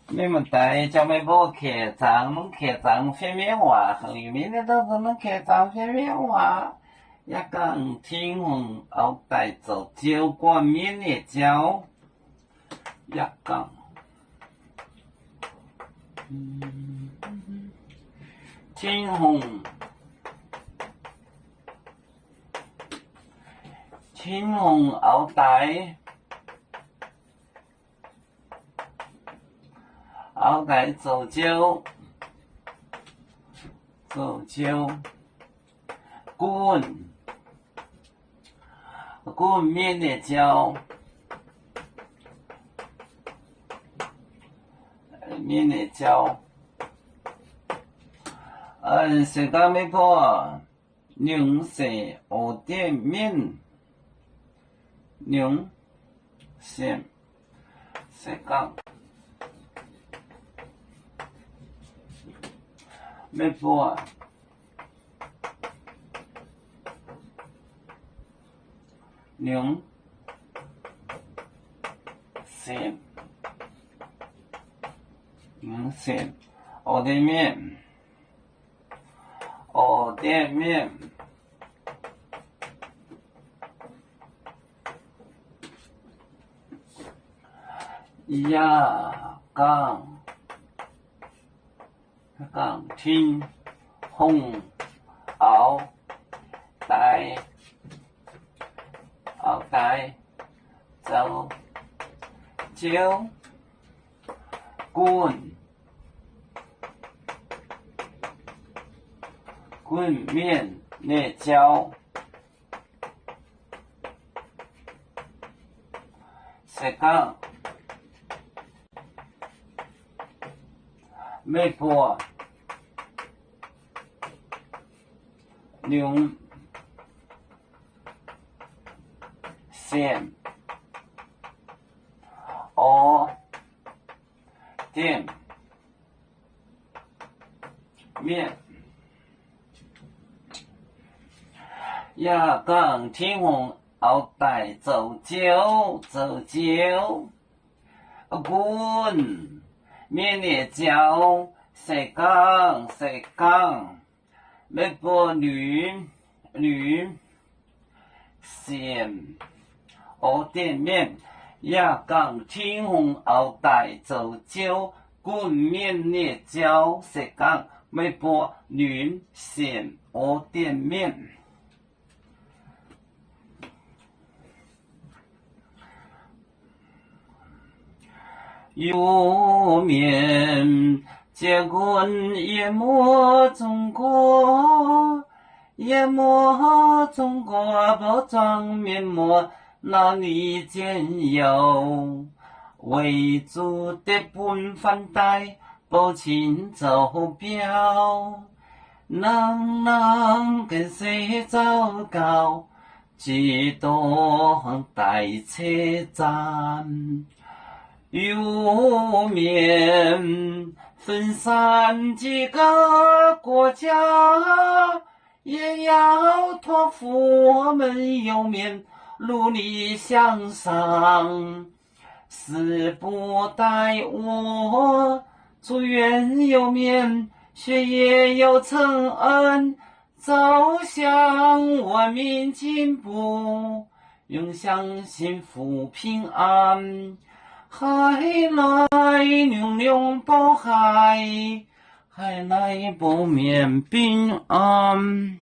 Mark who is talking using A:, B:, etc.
A: 你们带叫没把客栈，侬客栈方面话，里面的都是侬客栈方面话。一讲天虹后代做酒馆面的酒，一讲，天虹后代。后代做酒滚面的酒，面的酒，是讲咩破？牛舌蚵店面，牛舌是讲。咩波啊？牛舌蚵仔面，呀讲天虹后代做酒滚面的酒，是讲咩波？牛舌蚵仔面，也讲天虹后代做酒，滚面的酒，是讲。咩波女舌蚵仔面，也讲天虹后代做酒滚面的酒，是讲咩波女舌蚵仔面。有面结棍淹没中国，包装面膜哪里见有？为主的本番带，保亲走表，人跟谁糟糕？几多待车站？有面分散几个国家，也要托付我们有面努力向上。死不待我，祝愿有面学业有成恩，走向文明进步，永享幸福平安。海来娘娘保海，海来保面平安。